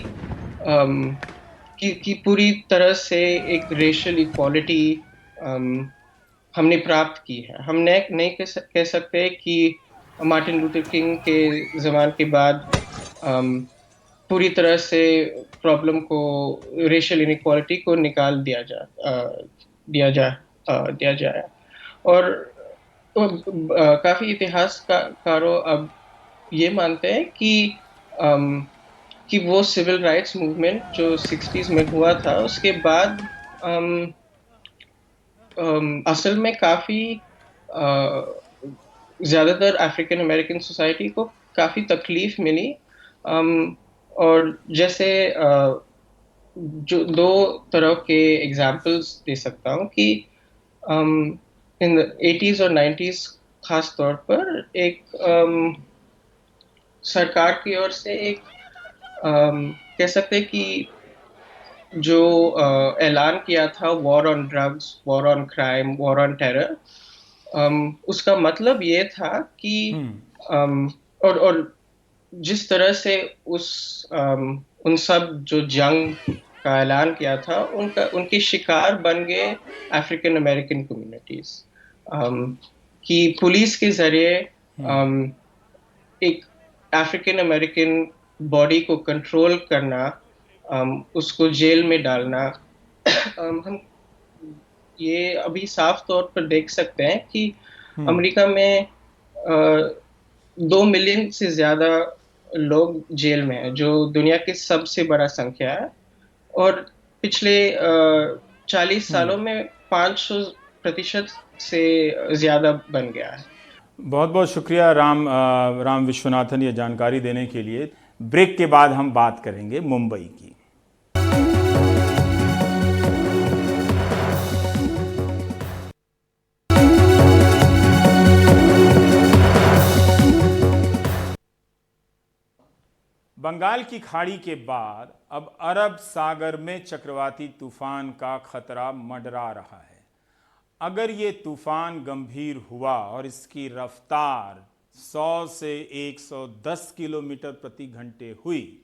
पूरी तरह से एक रेशियल इक्वालिटी हमने प्राप्त की है। हम नहीं कह सकते कि मार्टिन लूथर किंग के ज़माने के बाद पूरी तरह से प्रॉब्लम को, रेशियल इनइक्वालिटी को निकाल दिया जाए। और काफ़ी इतिहासकारों अब ये मानते हैं कि वो सिविल राइट्स मूवमेंट जो 60s में हुआ था, उसके बाद असल में काफ़ी ज़्यादातर अफ्रीकन अमेरिकन सोसाइटी को काफ़ी तकलीफ मिली। और जैसे जो दो तरह के एग्जाम्पल्स दे सकता हूँ कि इन 80s और 90s खास तौर पर एक सरकार की ओर से एक कह सकते हैं कि जो ऐलान किया था war on drugs, war on crime, war on terror, उसका मतलब ये था कि और जिस तरह से उन सब जो जंग का ऐलान किया था, उनके शिकार बन गए अफ्रीकन अमेरिकन कम्युनिटीज, कि पुलिस के जरिए एक अफ्रीकन अमेरिकन बॉडी को कंट्रोल करना, उसको जेल में डालना। हम ये अभी साफ तौर पर देख सकते हैं कि अमेरिका में 2 मिलियन से ज्यादा लोग जेल में हैं, जो दुनिया की सबसे बड़ा संख्या है, और पिछले 40 सालों में 500% से ज्यादा बन गया है। बहुत बहुत शुक्रिया राम विश्वनाथन ये जानकारी देने के लिए। ब्रेक के बाद हम बात करेंगे मुंबई की। बंगाल की खाड़ी के बाद अब अरब सागर में चक्रवाती तूफान का खतरा मंडरा रहा है। अगर ये तूफान गंभीर हुआ और इसकी रफ्तार 100 से 110 किलोमीटर प्रति घंटे हुई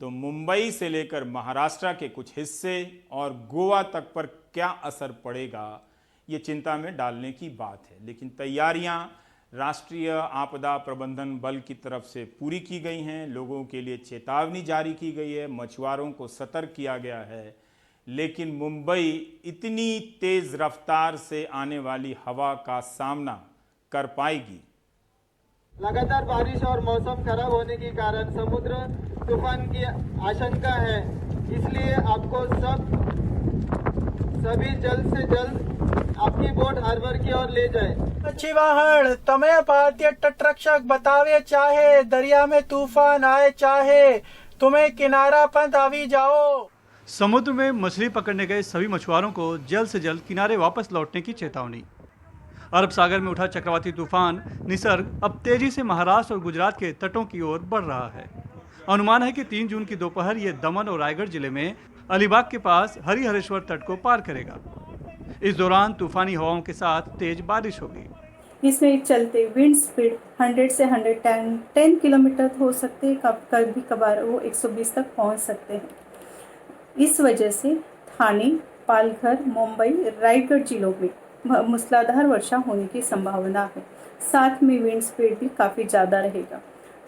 तो मुंबई से लेकर महाराष्ट्र के कुछ हिस्से और गोवा तक पर क्या असर पड़ेगा, ये चिंता में डालने की बात है। लेकिन तैयारियां राष्ट्रीय आपदा प्रबंधन बल की तरफ से पूरी की गई हैं। लोगों के लिए चेतावनी जारी की गई है, मछुआरों को सतर्क किया गया है। लेकिन मुंबई इतनी तेज रफ्तार से आने वाली हवा का सामना कर पाएगी? लगातार बारिश और मौसम खराब होने के कारण समुद्र तूफान की आशंका है, इसलिए आपको सब सभी जल्द से जल्द आपकी बोट हार्बर की ओर ले जाए। छिवाहड़ तमे भारतीय तटरक्षक बतावे चाहे दरिया में तूफान आए चाहे तुम्हें किनारा पर आवी जाओ। समुद्र में मछली पकड़ने गए सभी मछुआरों को जल्द से जल्द किनारे वापस लौटने की चेतावनी। अरब सागर में उठा चक्रवाती तूफान निसर्ग अब तेजी से महाराष्ट्र और गुजरात के तटों की ओर बढ़ रहा है। अनुमान है कि 3 जून की दोपहर ये दमन और रायगढ़ जिले में अलीबाग के पास हरिहरेश्वर तट को पार करेगा। इस दौरान तूफानी हवाओं के साथ तेज बारिश होगी। इसमें चलते विंड स्पीड 100 से 110 किलोमीटर हो सकते हैं, कभी कभार वो 120 तक पहुंच सकते हैं। इस वजह से ठाणे, पालघर, मुंबई, रायगढ़ जिलों में मूसलाधार वर्षा होने की संभावना है। साथ में विंड स्पीड भी काफ़ी ज़्यादा रहेगा।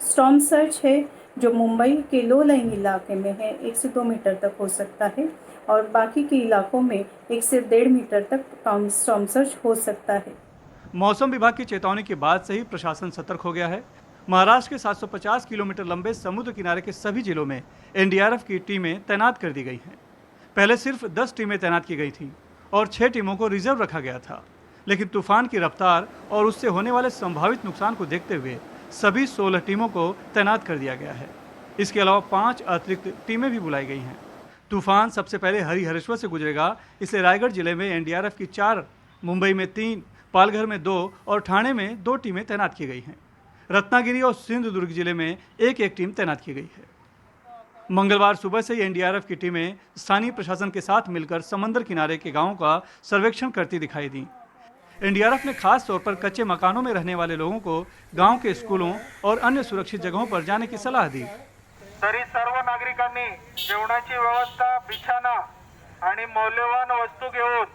स्टॉर्म सर्ज है जो मुंबई के लो लाइन इलाके में है 1 से 2 मीटर तक हो सकता है और बाकी के इलाकों में 1 से 1.5 मीटर तक स्टॉर्म सर्ज हो सकता है। मौसम विभाग की चेतावनी के बाद से ही प्रशासन सतर्क हो गया है। महाराष्ट्र के 750 किलोमीटर लंबे समुद्र किनारे के सभी जिलों में एनडीआरएफ की टीमें तैनात कर दी गई हैं। पहले सिर्फ 10 टीमें तैनात की गई थीं और 6 टीमों को रिजर्व रखा गया था, लेकिन तूफान की रफ्तार और उससे होने वाले संभावित नुकसान को देखते हुए सभी 16 टीमों को तैनात कर दिया गया है। इसके अलावा 5 अतिरिक्त टीमें भी बुलाई गई हैं। तूफान सबसे पहले हरिहरेश्वर से गुजरेगा, इसलिए रायगढ़ जिले में एनडीआरएफ की 4, मुंबई में 3, पालघर में 2 और ठाणे में 2 टीमें तैनात की गई हैं। रत्नागिरी और सिंधुदुर्ग जिले में 1-1 टीम तैनात की गई है। मंगलवार सुबह से ही एनडीआरएफ की टीमें स्थानीय प्रशासन के साथ मिलकर समंदर किनारे के गांवों का सर्वेक्षण करती दिखाई दी। एनडीआरएफ ने खास तौर पर कच्चे मकानों में रहने वाले लोगों को गांव के स्कूलों और अन्य सुरक्षित जगहों पर जाने की सलाह दी। तरी सर्व नागरिकांनी जेवणाची व्यवस्था, बिछाना आणि मौल्यवान वस्तू घेऊन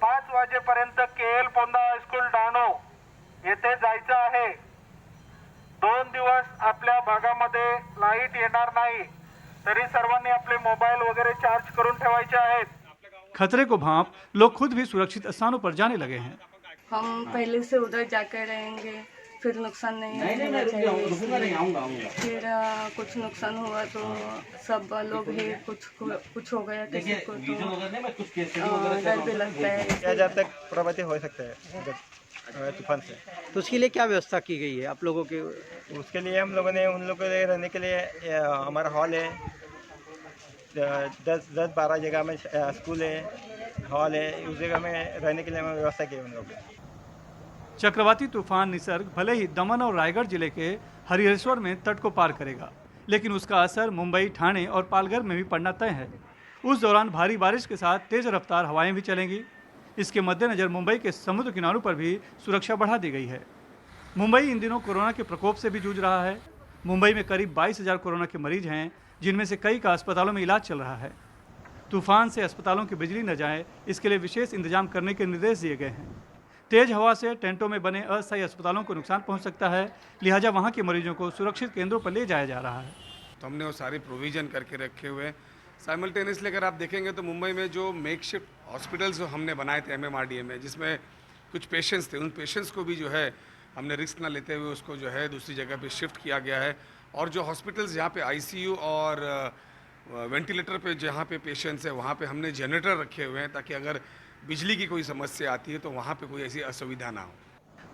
5 वाजेपर्यंत केएल पोंदा हायस्कूल डहाणू येथे जायचं आहे। 2 दिवस आपल्या भागामध्ये लाईट येणार नाही, तरी सर्वांनी आपले मोबाईल वगैरे चार्ज करून ठेवायचे आहेत। खतरे को भांप लोग खुद भी सुरक्षित स्थानों पर जाने लगे हैं। हम पहले से उधर जाकर रहेंगे, फिर नुकसान नहीं होना चाहिए। फिर कुछ नुकसान हुआ तो सब लोग ही कुछ हो गया किसी को तो डर भी लगता है। जब तक प्रभावित हो सकता है तूफान से, तो उसके लिए क्या व्यवस्था की गई है आप लोगों के? उसके लिए हम लोगों ने उन लोगों के लिए रहने के लिए हमारा हॉल है, 10-12 जगह में स्कूल है, हॉल है, उस जगह में रहने के लिए हमें व्यवस्था की है उन लोगों की। चक्रवाती तूफान निसर्ग भले ही दमन और रायगढ़ जिले के हरिहरेश्वर में तट को पार करेगा, लेकिन उसका असर मुंबई, ठाणे और पालघर में भी पड़ना तय है। उस दौरान भारी बारिश के साथ तेज रफ्तार हवाएं भी चलेंगी। इसके मद्देनजर मुंबई के समुद्र किनारों पर भी सुरक्षा बढ़ा दी गई है। मुंबई इन दिनों कोरोना के प्रकोप से भी जूझ रहा है। मुंबई में करीब 22,000 कोरोना के मरीज हैं, जिनमें से कई का अस्पतालों में इलाज चल रहा है। तूफान से अस्पतालों की बिजली न जाए, इसके लिए विशेष इंतजाम करने के निर्देश दिए गए हैं। तेज हवा से टेंटों में बने अस्थायी अस्पतालों को नुकसान पहुंच सकता है, लिहाजा वहां के मरीजों को सुरक्षित केंद्रों पर ले जाया जा रहा है। तो हमने वो सारे प्रोविज़न करके रखे हुए हैं। साइमल्टेनियसली अगर आप देखेंगे तो मुंबई में जो मेकशिफ्ट हॉस्पिटल्स जो हमने बनाए थे MMRDA में, जिसमें कुछ पेशेंट्स थे, उन पेशेंट्स को भी जो है हमने रिस्क ना लेते हुए उसको जो है दूसरी जगह पे शिफ्ट किया गया है। और जो हॉस्पिटल्स जहाँ पे ICU और वेंटिलेटर पे जहाँ पे पेशेंट्स है, वहाँ पे हमने जनरेटर रखे हुए हैं, ताकि अगर बिजली की कोई समस्या आती है तो वहाँ पे कोई ऐसी असुविधा ना हो।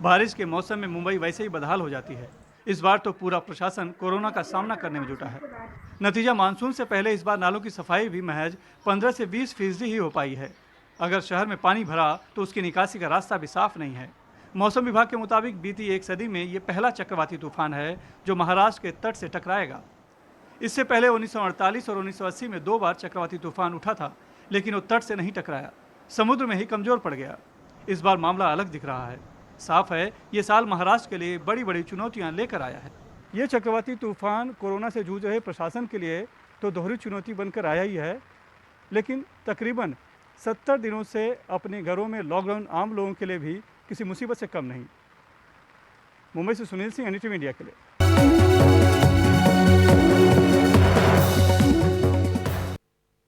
बारिश के मौसम में मुंबई वैसे ही बदहाल हो जाती है। इस बार तो पूरा प्रशासन कोरोना का सामना करने में जुटा है। नतीजा मानसून से पहले इस बार नालों की सफाई भी महज 15 से 20% ही हो पाई है। अगर शहर में पानी भरा तो उसकी निकासी का रास्ता भी साफ नहीं है। मौसम विभाग के मुताबिक बीती 1 सदी में ये पहला चक्रवाती तूफान है जो महाराष्ट्र के तट से टकराएगा। इससे पहले 1948 और 1980 में 2 बार चक्रवाती तूफान उठा था, लेकिन वो तट से नहीं टकराया, समुद्र में ही कमजोर पड़ गया। इस बार मामला अलग दिख रहा है। साफ है ये साल महाराष्ट्र के लिए बड़ी बड़ी चुनौतियां लेकर आया है। ये चक्रवाती तूफान कोरोना से जूझ रहे प्रशासन के लिए तो दोहरी चुनौती बनकर आया ही है, लेकिन तकरीबन 70 दिनों से अपने घरों में लॉकडाउन आम लोगों के लिए भी किसी मुसीबत से कम नहीं। मुंबई से सुनील सिंह, NDTV इंडिया के लिए।